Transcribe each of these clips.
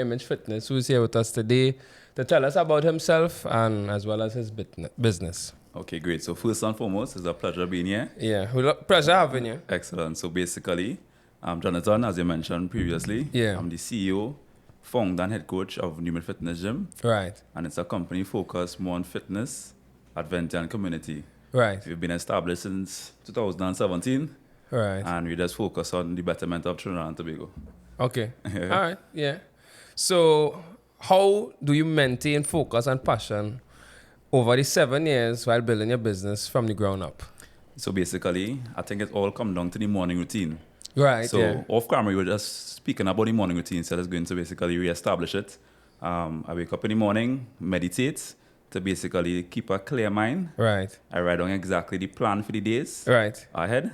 Image Fitness, who's here with us today to tell us about himself and as well as his business. Okay, great. So first and foremost, it's a pleasure being here. Yeah, pleasure having you. Excellent. So basically, I'm Jonathan, as you mentioned previously. Yeah. I'm the CEO, founder and head coach of Newman Fitness Gym. Right. And it's a company focused more on fitness, adventure, and community. Right. We've been established since 2017. Right. And we just focus on the betterment of Trinidad and Tobago. Okay. All right. Yeah. So how do you maintain focus and passion over the 7 years while building your business from the ground up? So basically, I think it all comes down to the morning routine. Right. So off camera, we were just speaking about the morning routine, so that's going to basically reestablish it. I wake up in the morning, meditate to basically keep a clear mind. Right. I write down exactly the plan for the days Right. ahead.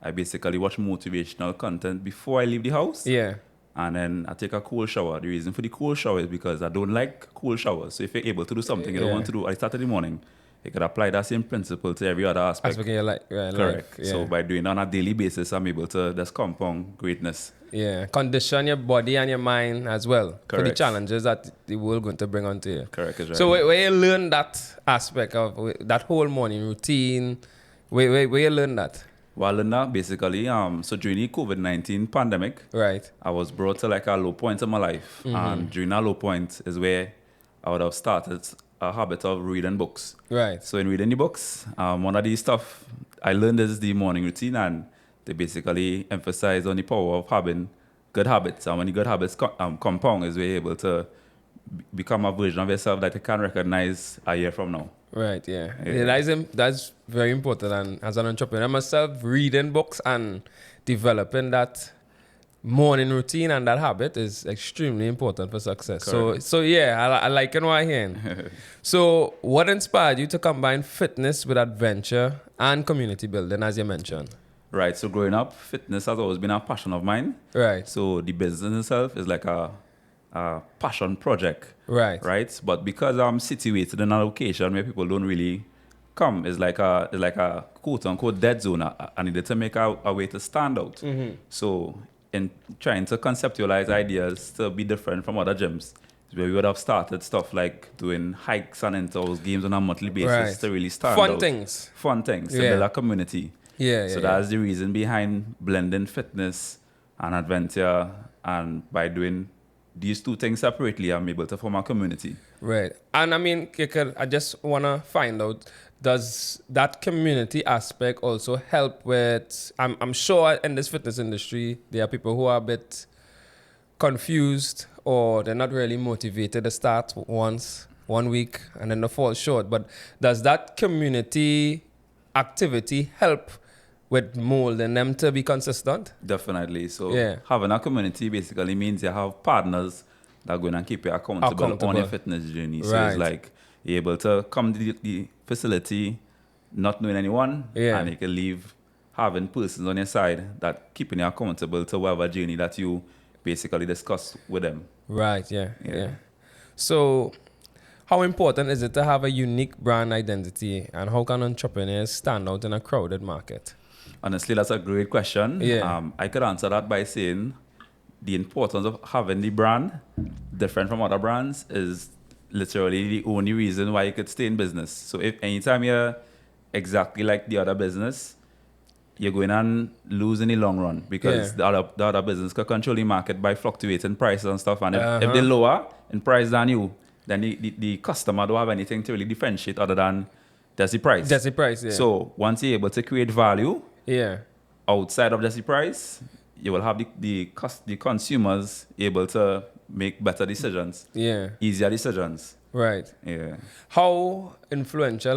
I basically watch motivational content before I leave the house. Yeah. And then I take a cold shower. The reason for the cold shower is because I don't like cold showers. So if you're able to do something you don't want to do, I start in the morning. You could apply that same principle to every other aspect. Aspect in your life. Correct. Yeah. So by doing it on a daily basis, I'm able to just compound greatness. Yeah. Condition your body and your mind as well for the Correct. challenges that the world going to bring onto you. Correct. Is right. So where you learn that aspect of that whole morning routine, where you learn that? Well, I learned that basically, so during the COVID-19 pandemic, Right. I was brought to like a low point in my life. And during that low point is where I would have started a habit of reading books. Right. So in reading the books, one of the stuff I learned is the morning routine, and they basically emphasize on the power of having good habits. And when the good habits compound is where you're able to become a version of yourself that you can recognize a year from now. Right, yeah. That's very important. And as an entrepreneur myself, reading books and developing that morning routine and that habit is extremely important for success. Correct. So yeah, I like what I'm hearing. So what inspired you to combine fitness with adventure and community building, as you mentioned? Right, so growing up, fitness has always been a passion of mine. Right. So the business itself is like a passion project. Right. Right? But because I'm situated in a location where people don't really come, it's like a quote unquote dead zone. I needed to make a way to stand out. So in trying to conceptualize ideas to be different from other gyms, where we would have started stuff like doing hikes and intervals games on a monthly basis Right. to really stand Fun out. things. Fun things to Yeah. build a community. Yeah. So that's the reason behind blending fitness and adventure, and by doing these two things separately, I'm able to form a community. Right. And I mean, I just want to find out, does that community aspect also help with, I'm sure in this fitness industry, there are people who are a bit confused or they're not really motivated to start one week and then they fall short. But does that community activity help with molding them to be consistent? Definitely. So Yeah. having a community basically means you have partners that are going to keep you accountable on your fitness journey. So Right. it's like you're able to come to the facility not knowing anyone, Yeah. and you can leave having persons on your side that keeping you accountable to whatever journey that you basically discuss with them. Right, yeah. Yeah. So how important is it to have a unique brand identity, and how can entrepreneurs stand out in a crowded market? Honestly, that's a great question. Yeah. I could answer that by saying the importance of having the brand different from other brands is literally the only reason why you could stay in business. So if anytime you're exactly like the other business, you're going to lose in the long run, because the other business can control the market by fluctuating prices and stuff. And if they're lower in price than you, then the customer don't have anything to really differentiate other than just the price. Just the price, yeah. So once you're able to create value Yeah. outside of just the price, you will have the consumers able to make better decisions, Yeah. easier decisions. Right. Yeah. How influential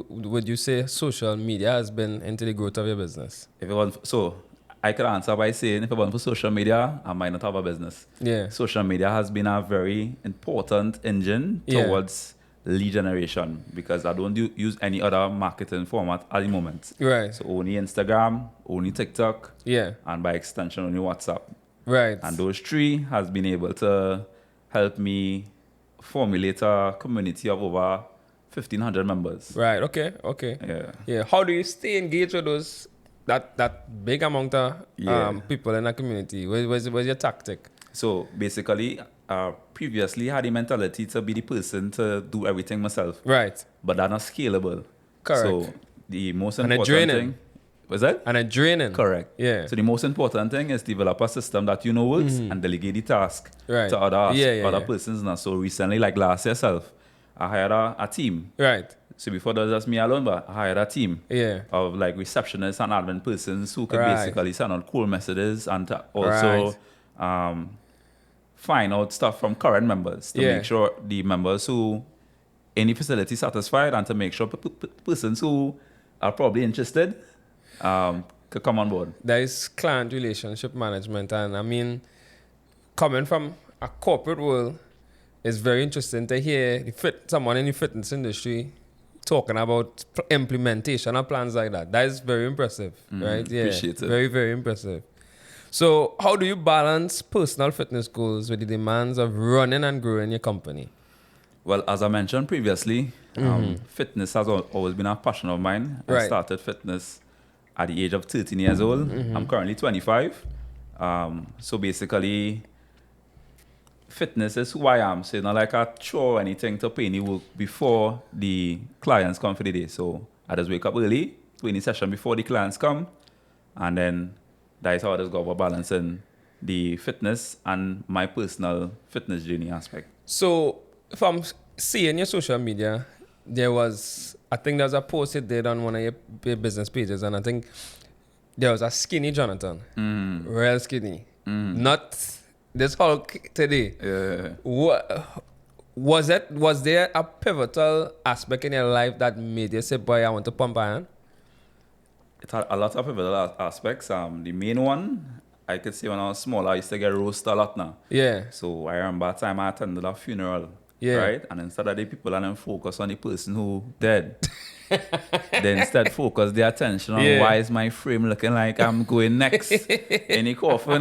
would you say social media has been into the growth of your business? So I could answer by saying, if it wasn't for social media, I might not have a business. Yeah. Social media has been a very important engine Yeah. towards lead generation, because I don't use any other marketing format at the moment. Right. So only Instagram, only TikTok, Yeah. and by extension only WhatsApp. Right. And those three has been able to help me formulate a community of over 1,500 members. Right. Okay. Yeah. Yeah. How do you stay engaged with those that big amount of Yeah. people in a community? Where's your tactic? So basically, previously had the mentality to be the person to do everything myself, Right. but that's not scalable. Correct. So the most And it's important draining. thing was that And it's draining. correct. Yeah. So the most important thing is develop a system that you know works and delegate the task Right. to other Yeah. persons. Now, so recently, like last year, self, I hired a team. Right. So before that was just me alone, but I hired a team Yeah. of like receptionists and admin persons who could Right. basically send out cool messages and to also find out stuff from current members to Yeah. make sure the members who in the facility satisfied and to make sure persons who are probably interested could come on board. There is client relationship management, and I mean, coming from a corporate world, it's very interesting to hear someone in the fitness industry talking about implementation of plans like that. That is very impressive, right? Yeah, appreciate it. very, very impressive. So, how do you balance personal fitness goals with the demands of running and growing your company? Well, as I mentioned previously, fitness has always been a passion of mine. I Right. started fitness at the age of 13 years old. I'm currently 25. So basically, fitness is who I am. So it's not like I chore or anything to pay any work before the clients come for the day. So I just wake up early, do any session before the clients come, and then that is how I just go about balancing the fitness and my personal fitness journey aspect. So, if I'm seeing your social media, I think there was a post you did on one of your business pages, and I think there was a skinny Jonathan, real skinny, not this Hulk today. Yeah. Was there a pivotal aspect in your life that made you say, "Boy, I want to pump iron"? It had a lot of pivotal aspects. The main one, I could say when I was small, I used to get roasted a lot now. Yeah, So I remember a time I attended a funeral, Yeah. right? And instead of the people and then focus on the person who dead, they instead focus their attention on Yeah. why is my frame looking like I'm going next in the coffin.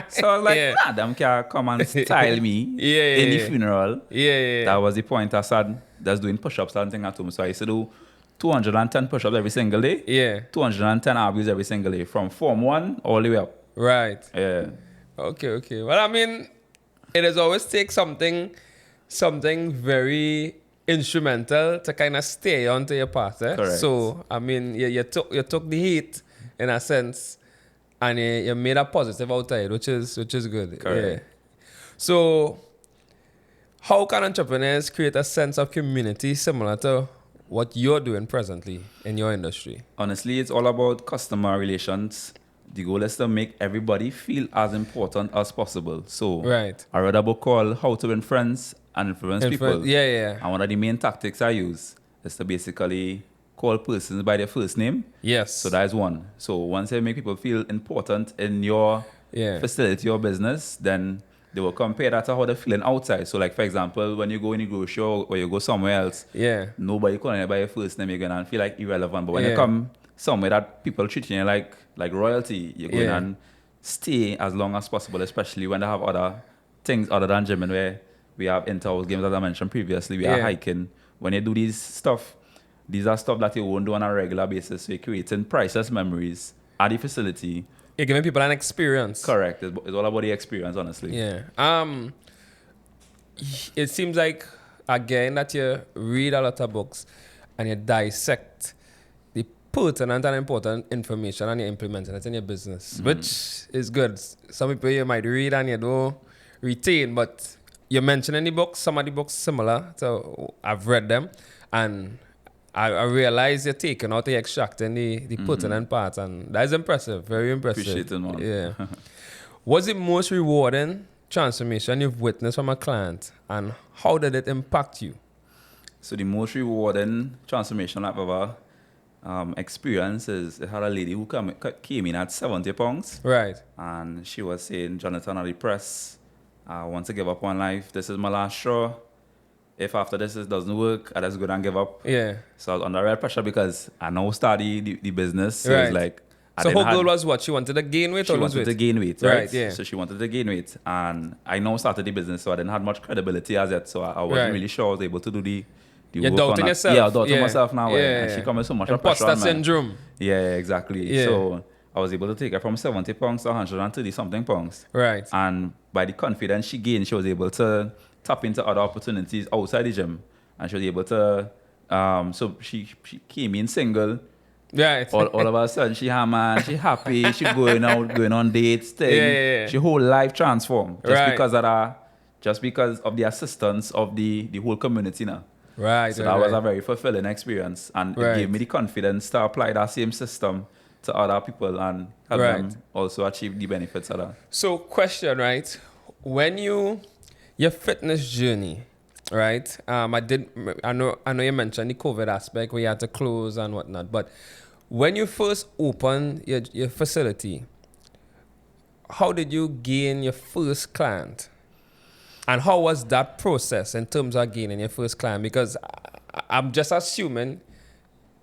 So I was like, Yeah. nah, them can come and style me Yeah, in the yeah. funeral. yeah. That was the point I said, that's doing push-ups and thing at home. So I used to do 210 push-ups every single day. Yeah, 210 RBs every single day from Form 1 all the way up. right. Yeah. Okay. Well, I mean, it has always take something very instrumental to kind of stay onto your path. Correct. So, I mean, you took the heat in a sense, and you made a positive outside, which is good. Correct. Yeah. So, how can entrepreneurs create a sense of community similar to what you're doing presently in your industry? Honestly, it's all about customer relations. The goal is to make everybody feel as important as possible. So Right. I read a book called How to Win Friends and Influence People. Yeah. And one of the main tactics I use is to basically call persons by their first name. Yes. So that is one. So once you make people feel important in your Yeah. facility or business, then they will compare that to how they're feeling outside. So like, for example, when you go in the grocery store or you go somewhere else, Yeah. nobody calling you by your first name, you're gonna feel like irrelevant. But when Yeah. you come somewhere that people treating you like royalty, you're going Yeah. and stay as long as possible, especially when they have other things other than gym, and where we have inter-house games, as I mentioned previously, we are Yeah. hiking. When you do these stuff, these are stuff that you won't do on a regular basis. So you're creating priceless memories at the facility. You're giving people an experience. Correct. It's all about the experience, honestly. Yeah. It seems like again that you read a lot of books and you dissect the pertinent and important information and you implement it in your business, which is good. Some people you might read and you don't retain, but you mentioned in the books, some of the books similar, so I've read them, and I realize you're taking out, you're extracting the pertinent parts, and that is impressive, very impressive. Appreciate it, man. Yeah. What's the most rewarding transformation you've witnessed from a client, and how did it impact you? So the most rewarding transformation I've ever experienced is I had a lady who came in at 70 pounds, Right. and she was saying, Jonathan, I'm depressed. I want to give up on life. This is my last straw. If after this it doesn't work, I just go and give up. Yeah. So I was under real pressure because I now started the business. So Right. it's like, So her goal was what? She wanted to gain weight she or lose wanted weight? to gain weight, right? Right, yeah. So she wanted to gain weight. And I now started the business, so I didn't have much credibility as yet. So I wasn't Right. really sure I was able to do the You're work doubting on yourself. Yeah, I was doubting Yeah. myself now. Yeah. And she comes with so much pressure Imposter on me. syndrome. Yeah, exactly. Yeah. So I was able to take her from 70 pounds to 130 something pounds. Right. And by the confidence she gained, she was able to tap into other opportunities outside the gym. And she was able to, so she came in single. Right. All of a sudden, she hammer, she happy, she going out, going on dates, thing. Yeah. She whole life transformed just Right. because of that, just because of the assistance of the whole community now. Right. So right, that was right. a very fulfilling experience, and it Right. gave me the confidence to apply that same system to other people and help Right. them also achieve the benefits of that. So, question, right? When your fitness journey, right? I know you mentioned the COVID aspect where you had to close and whatnot, but when you first opened your facility, how did you gain your first client? And how was that process in terms of gaining your first client? Because I'm just assuming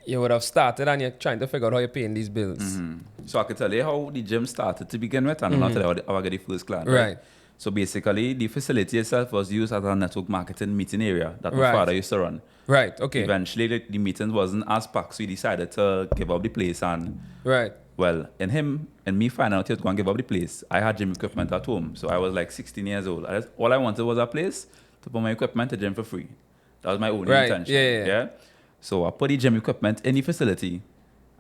you would have started and you're trying to figure out how you're paying these bills. So I could tell you how the gym started to begin with, and I'm not tell you how I got the first client. Right. So basically, the facility itself was used as a network marketing meeting area that my Right. father used to run. Right. Okay. Eventually, the meetings wasn't as packed, so he decided to give up the place. And Right. well, in me finding out he was going to give up the place, I had gym equipment at home. So I was like 16 years old. All I wanted was a place to put my equipment to gym for free. That was my only Right. intention. Yeah. So I put the gym equipment in the facility.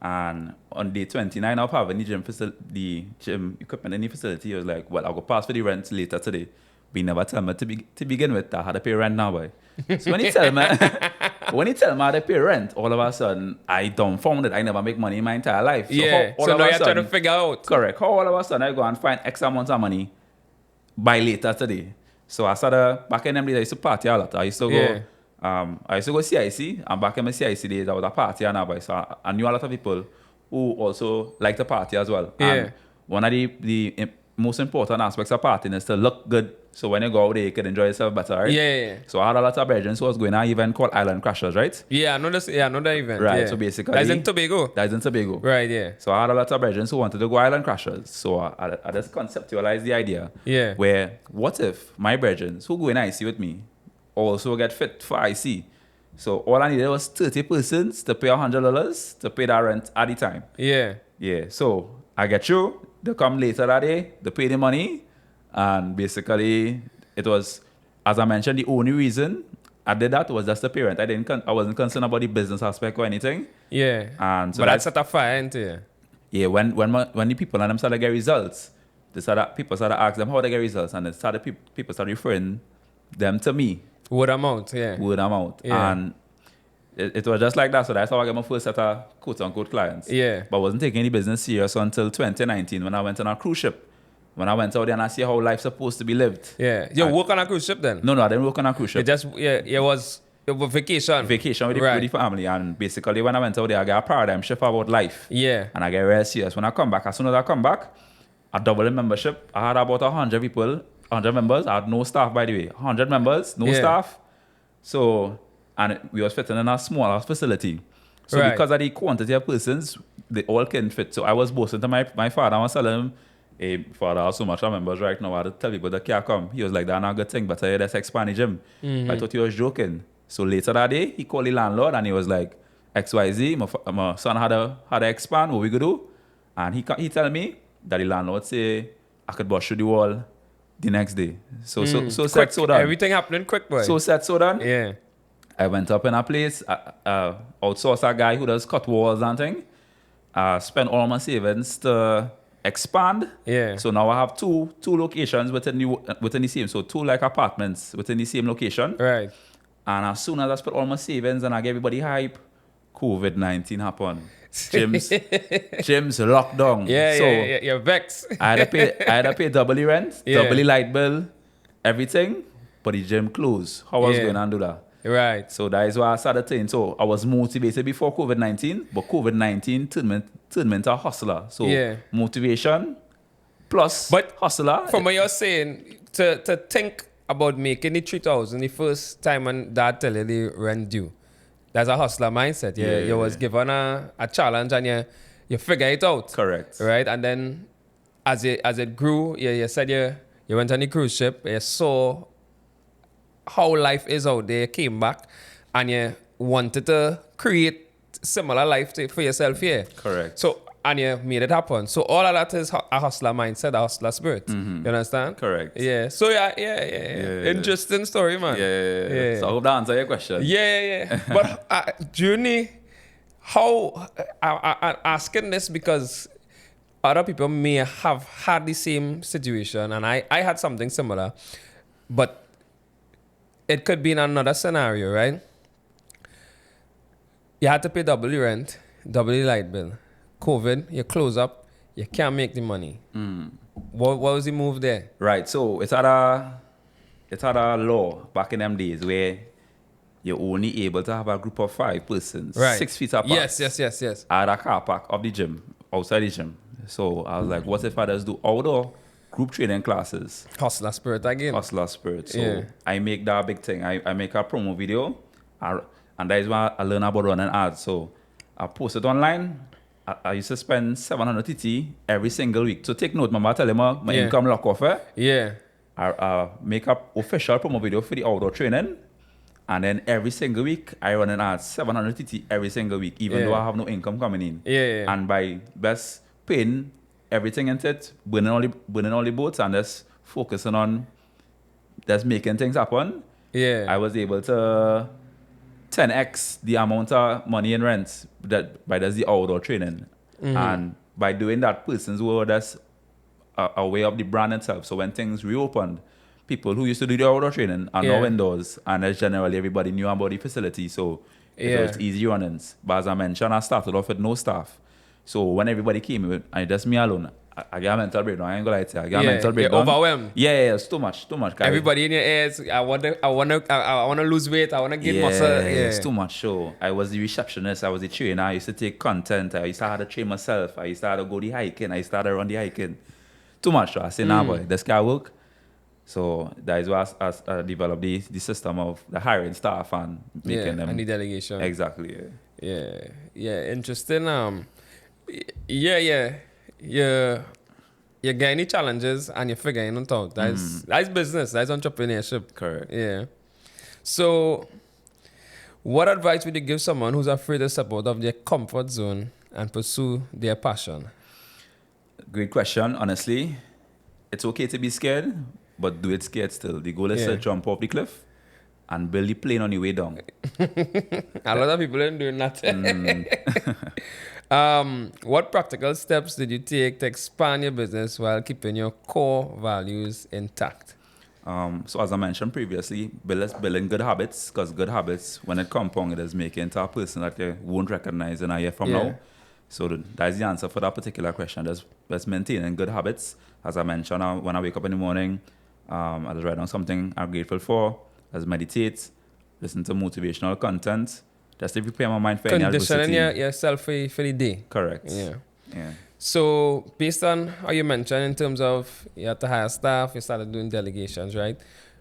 And on day 29 of having the gym equipment in the facility, he was like, well, I'll go pass for the rent later today. But he never tell me to begin with that I had to pay rent now, boy. So when he tell me I had to pay rent, all of a sudden, I dumbfounded. I never make money in my entire life. So So now you're trying to figure out. Correct. How all of a sudden I go and find X amount of money by later today. So I started, back in them days, I used to party a lot. I used to go, I used to go CIC, and back in my CIC days, I was a party and all, so I knew a lot of people who also like to party as well. Yeah. And one of the most important aspects of partying is to look good. So when you go out there, you can enjoy yourself better, right? Yeah. So I had a lot of brethren who was going to an event called Island Crashers, right? Yeah, I know this. Yeah, I know that event. Right, Yeah. so basically... That's in Tobago. That's in Tobago. Right, yeah. So I had a lot of brethren who wanted to go Island Crashers. So I just conceptualized the idea. Yeah. Where, what if my brethren who go in IC with me also get fit for IC? So all I needed was 30 persons to pay $100 to pay that rent at the time. Yeah. Yeah, so I get you. They come later that day, they pay the money. And basically, it was, as I mentioned, the only reason I did that was just the pay rent. I wasn't concerned about the business aspect or anything. Yeah. And so but that's at a fire, ain't it? yeah, when the people and them started to get results, people started asking them how they get results, and people started referring them to me. Word of mouth, yeah. Word of mouth. Yeah. And it was just like that. So that's how I got my first set of quote-unquote clients. Yeah. But I wasn't taking any business serious until 2019 when I went on a cruise ship. When I went out there and I see how life's supposed to be lived. Yeah. You work on a cruise ship then? No, I didn't work on a cruise ship. It was vacation. Vacation with Right. the family. And basically when I went out there, I got a paradigm shift about life. Yeah. And I get real serious. When I come back, as soon as I come back, I double the membership. I had about 100 people, 100 members. I had no staff, by the way. 100 members, no Yeah. staff. So, and we was fitting in a small facility. So Right. because of the quantity of persons, they all can fit. So I was boasting to my father. I was telling him, hey, father, I have so much of members right now. I had to tell people that can't come. He was like, that's not a good thing, but let's expand the gym. I thought he was joking. So later that day, he called the landlord and he was like, XYZ, my son had to expand, what we could do? And he tell me that the landlord say, I could bust through the wall the next day. So Quick. set, so done. Everything happening quick, boy. So set, so done. yeah. I went up in a place, outsourced a guy who does cut walls and thing. Spent all my savings to expand. Yeah. So now I have two locations within the same. So two like apartments within the same location. Right. And as soon as I spent all my savings and I gave everybody hype, COVID-19 happened. Gyms locked down. Yeah, So yeah. You're vexed. I had to pay double the rent, Yeah. double the light bill, everything. But the gym closed. How was I Yeah. going to do that? Right. So that is why I started saying. So I was motivated before COVID-19, but COVID-19 turned me into a hustler. So Yeah. motivation plus But hustler. From what you're saying, to think about making the 3,000 the first time when dad tell you the rent due, that's a hustler mindset. Yeah. You was given a challenge and you figure it out. Correct. Right? And then as it grew, you said you went on the cruise ship, you saw how life is out there, you came back and you wanted to create similar life for yourself here. Correct. So and you made it happen. So all of that is a hustler mindset, a hustler spirit. You understand? Correct. Yeah. So yeah. Interesting story, man. Yeah. So I hope that answers your question. Yeah. But Junie, how I'm asking this because other people may have had the same situation, and I had something similar, but it could be in another scenario, right? You had to pay double the rent, double the light bill. COVID, you close up, you can't make the money. What was the move there? Right. So it's had a law back in them days where you're only able to have a group of 5 persons, Right. 6 feet apart. Yes. At a car park of the gym, outside the gym. So I was like, what if I just do outdoor group training classes? Hustler spirit again. Hustler spirit. So Yeah. I make that big thing. I make a promo video, and that is why I learn about running ads. So I post it online. I used to spend 700 TT every single week. So take note, Mama, tell him my Yeah. income lock off. Yeah. I make up official promo video for the outdoor training. And then every single week, I run an ad 700 TT every single week, even though I have no income coming in. Yeah. And by best paying everything into it, burning all the boats, and just focusing on just making things happen, Yeah. I was able to 10x the amount of money in rent that by just the outdoor training. And by doing that, persons were just aware of the brand itself. So when things reopened, people who used to do the outdoor training are now indoors, and as generally everybody knew about the facility, so it was easy runnings. But as I mentioned, I started off with no staff. So when everybody came in, and just me alone, I got a mental breakdown. I ain't gonna lie to you. I got a mental breakdown. You're overwhelmed. Yeah, it's too much. Guys. Everybody in your ears, I wanna lose weight, I wanna gain muscle. Yeah, It's too much. So I was the receptionist, I was the trainer, I used to take content, I used to have to train myself, I used to have to go the hiking, I used to have to run the hiking. Too much. So I said, nah boy, this can't work. So that is why I developed the system of the hiring staff and making them. And the delegation. Exactly. Yeah. Interesting. You're getting challenges and you're figuring it out. That's business. That's entrepreneurship. Correct. Yeah. So, what advice would you give someone who's afraid to step out of their comfort zone and pursue their passion? Great question. Honestly, it's okay to be scared, but do it scared still. The goal is to jump off the cliff and build the plane on your way down. A lot of people ain't doing that. What practical steps did you take to expand your business while keeping your core values intact? So as I mentioned previously, building good habits, because good habits, when it compounds, it is making into a person that you won't recognize in a year from now. So that's the answer for that particular question. Just maintaining good habits. As I mentioned, when I wake up in the morning, I just write down something I'm grateful for. I just meditate, listen to motivational content, just to prepare my mind for any adversity. Conditioning yourself for the day. Correct. Yeah. Yeah. So based on how you mentioned in terms of you have to hire staff, you started doing delegations, right?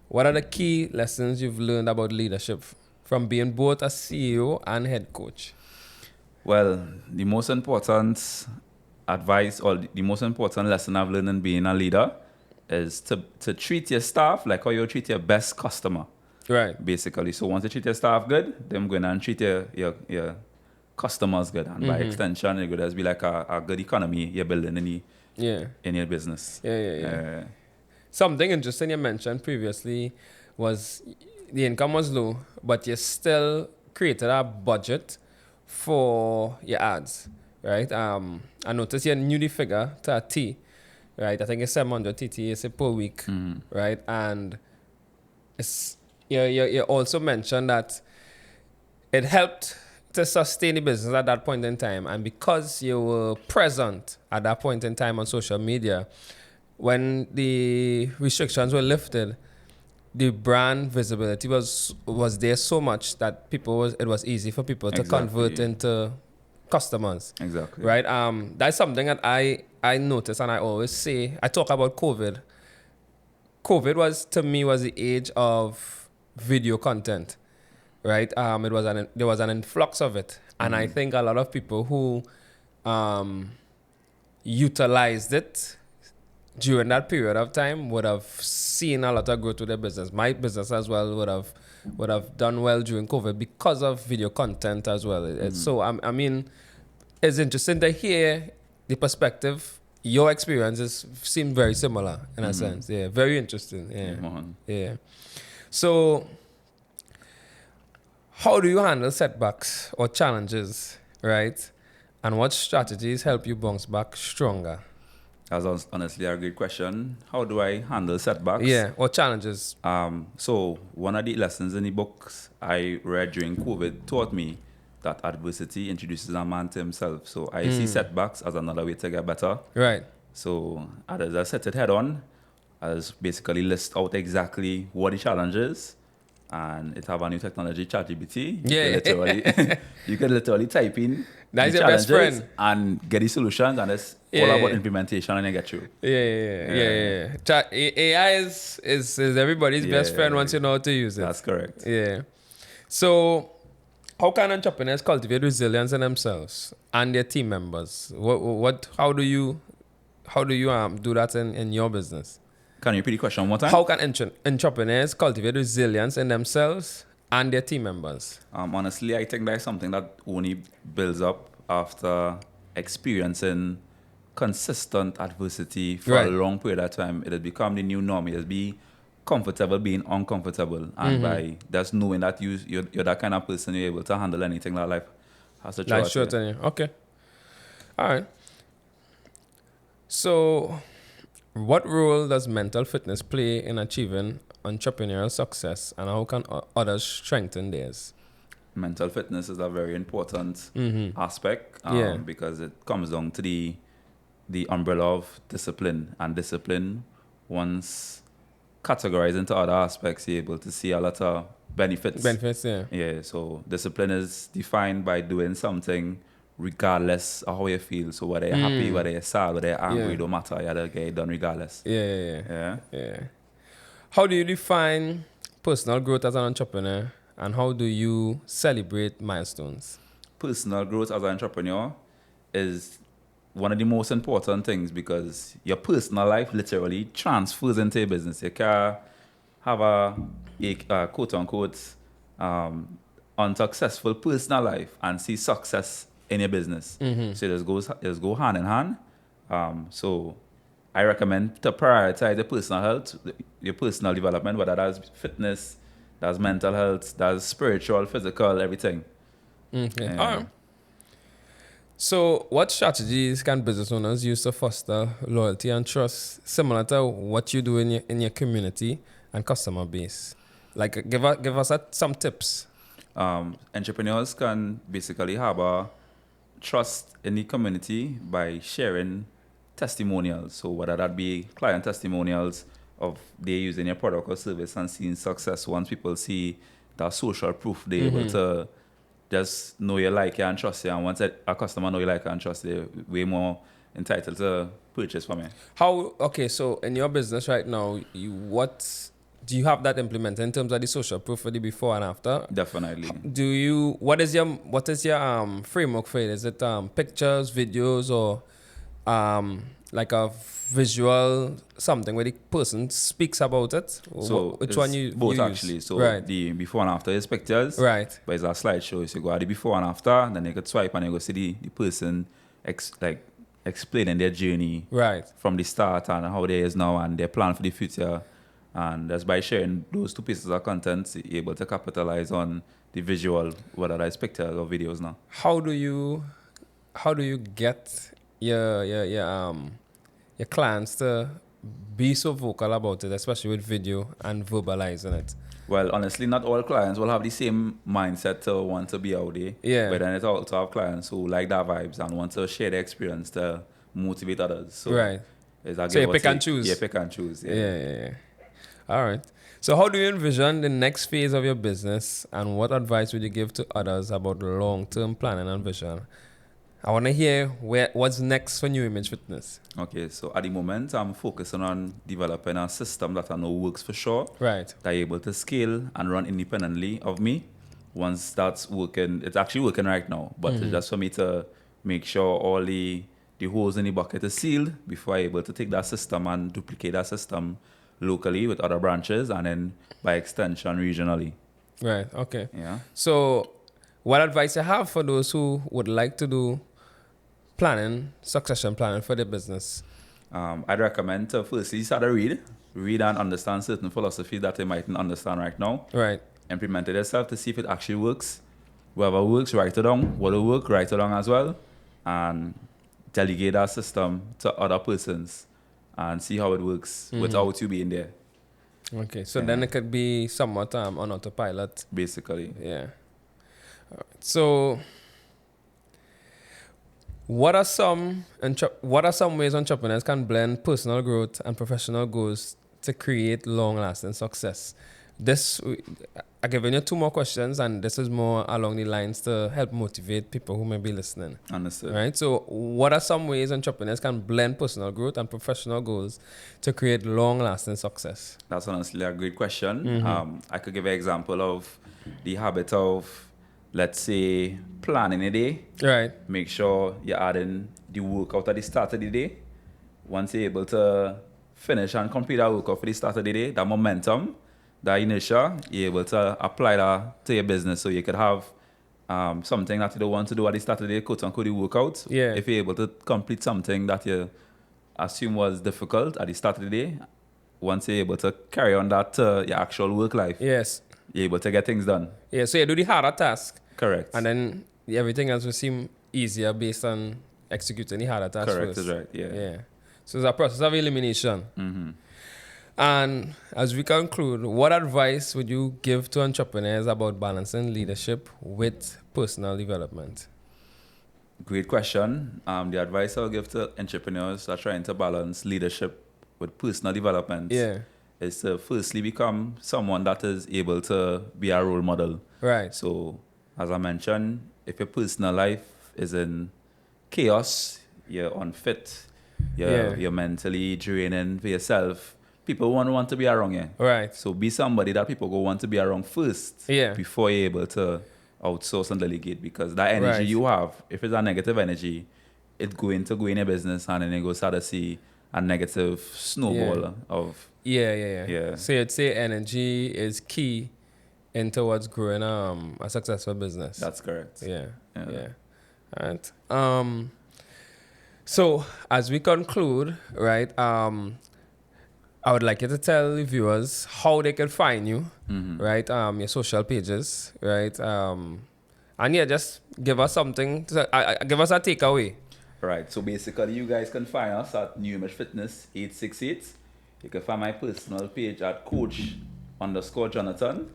What are the key lessons you've learned about leadership from being both a CEO and head coach? Well, the most important advice or the most important lesson I've learned in being a leader is to treat your staff like how you treat your best customer. Right. Basically. So once you treat your staff good, them going and treat your customers good. And by extension, it would be like a good economy you're building in your business. Yeah. Something interesting you mentioned previously was the income was low, but you still created a budget for your ads, right? I noticed you knew the figure to a T, right? I think it's 700 TT per week, right? And it's you also mentioned that it helped to sustain the business at that point in time, and because you were present at that point in time on social media, when the restrictions were lifted, the brand visibility was there so much that it was easy for people to convert into customers. Exactly. Right. That's something that I notice, and I always say, I talk about COVID. COVID was the age of video content, right? There was an influx of it, and I think a lot of people who utilized it during that period of time would have seen a lot of growth to their business. My business as well would have done well during COVID because of video content as well. So I mean, it's interesting to hear the perspective, your experiences seem very similar in a sense. Yeah, very interesting. Yeah, yeah. So, how do you handle setbacks or challenges, right? And what strategies help you bounce back stronger? That's honestly a great question. How do I handle setbacks? Yeah, or challenges. So one of the lessons in the books I read during COVID taught me that adversity introduces a man to himself. So I see setbacks as another way to get better. Right. So as I set it head on, I just basically list out exactly what the challenge is, and it have a new technology, ChatGPT. Yeah. You can literally type in That's the your best challenges friend. and get the solutions, and it's all about implementation and you get through. Yeah. AI is everybody's best friend once you know how to use it. That's correct. Yeah. So, how can entrepreneurs cultivate resilience in themselves and their team members? How do you do that in your business? Can you repeat the question one more time? How can entrepreneurs cultivate resilience in themselves and their team members? Honestly, I think that's something that only builds up after experiencing consistent adversity for a long period of time. It'll become the new norm. It'll be comfortable being uncomfortable. And by just knowing that you're that kind of person, you're able to handle anything that life has to throw Like at you. short. Okay. All right. So, what role does mental fitness play in achieving entrepreneurial success, and how can others strengthen theirs? Mental fitness is a very important aspect because it comes down to the umbrella of discipline. And discipline, once categorized into other aspects, you're able to see a lot of benefits. Yeah, so discipline is defined by doing something regardless of how you feel. So whether you're happy, whether you're sad, whether you're angry, it don't matter. You gotta get it done regardless. Yeah. How do you define personal growth as an entrepreneur, and how do you celebrate milestones? Personal growth as an entrepreneur is one of the most important things because your personal life literally transfers into your business. You can't have a quote-unquote unsuccessful personal life and see success in your business. So it just go hand in hand. So I recommend to prioritize your personal health, your personal development, whether that's fitness, that's mental health, that's spiritual, physical, everything. Okay. All right. So, what strategies can business owners use to foster loyalty and trust, similar to what you do in your community and customer base? Like, give us some tips. Entrepreneurs can basically have a trust in the community by sharing testimonials. So whether that be client testimonials of they using your product or service and seeing success, once people see that social proof, they're able to just know you like you and trust you. And once a customer know you like you and trust you, they're way more entitled to purchase from you. Okay, so in your business right now, what do you have that implemented in terms of the social proof for the before and after? Definitely. What is your framework for it? Is it pictures, videos, or like a visual something where the person speaks about it? So which one you both use? actually. So right. the before and after is pictures. Right. But it's a slideshow. So you go at the before and after, then you could swipe and you go see the person explaining their journey from the start and how they is now and their plan for the future. And that's by sharing those two pieces of content, you're able to capitalize on the visual, whether that's pictures or videos now. How do you get your clients to be so vocal about it, especially with video and verbalizing it? Well, honestly, not all clients will have the same mindset to want to be out there. Yeah. But then it's also have clients who like that vibes and want to share their experience to motivate others. So right. So you pick and choose. Yeah, pick and choose. Yeah. All right. So how do you envision the next phase of your business, and what advice would you give to others about long-term planning and vision? I want to hear what's next for New Image Fitness. Okay, so at the moment, I'm focusing on developing a system that I know works for sure. Right. That I'm able to scale and run independently of me. Once that's working, it's actually working right now, but it's just for me to make sure all the holes in the bucket are sealed before I'm able to take that system and duplicate that system locally with other branches and then by extension regionally. Right. Okay. Yeah. So what advice you have for those who would like to do succession planning for the business? I'd recommend to firstly start to read and understand certain philosophy that they mightn't understand right now. Right. Implement it yourself to see if it actually works. Whoever works, write it down. What will work, write it down as well. And delegate that system to other persons and see how it works without you being there, Okay. So then it could be somewhat on autopilot. basically. Yeah. So, what are some ways entrepreneurs can blend personal growth and professional goals to create long-lasting success? I've given you 2 more questions, and this is more along the lines to help motivate people who may be listening. Understood. Right. So, what are some ways entrepreneurs can blend personal growth and professional goals to create long-lasting success? That's honestly a great question. I could give an example of the habit of, let's say, planning a day. Right. Make sure you're adding the workout at the start of the day. Once you're able to finish and complete that workout for the start of the day, that momentum, that inertia, you're able to apply that to your business so you could have something that you don't want to do at the start of the day, quote unquote, the workout. Yeah. If you're able to complete something that you assume was difficult at the start of the day, once you're able to carry on that to your actual work life, Yes. you're able to get things done. Yeah. So you do the harder task, Correct. and then everything else will seem easier based on executing the harder task Correct first. is right, yeah. Yeah. So it's a process of elimination. Mm-hmm. And as we conclude, what advice would you give to entrepreneurs about balancing leadership with personal development? Great question. The advice I'll give to entrepreneurs that are trying to balance leadership with personal development Yeah. is to firstly become someone that is able to be a role model. Right. So, as I mentioned, if your personal life is in chaos, you're unfit, you're mentally draining for yourself, people won't want to be around you. Right. So be somebody that people go want to be around first Yeah. before you're able to outsource and delegate, because that energy Right. you have, if it's a negative energy, it's going to go in your business and then you go start to see a negative snowball of Yeah. So you'd say energy is key in towards growing a successful business. that's correct. Yeah. All right. So as we conclude, right, I would like you to tell the viewers how they can find you, right? Your social pages, right? And yeah, just give us something, give us a takeaway. Right. So basically, you guys can find us at New Image Fitness 868. You can find my personal page at Coach_Jonathan.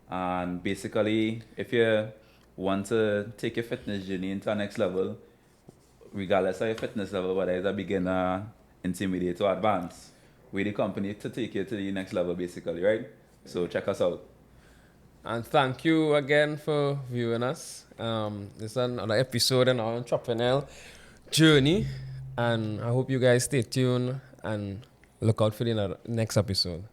And basically, if you want to take your fitness journey into the next level, regardless of your fitness level, whether it's a beginner, intermediate, or advanced, we're the company to take you to the next level, basically, right? So check us out. And thank you again for viewing us. This is another episode in our entrepreneurial journey. And I hope you guys stay tuned and look out for the next episode.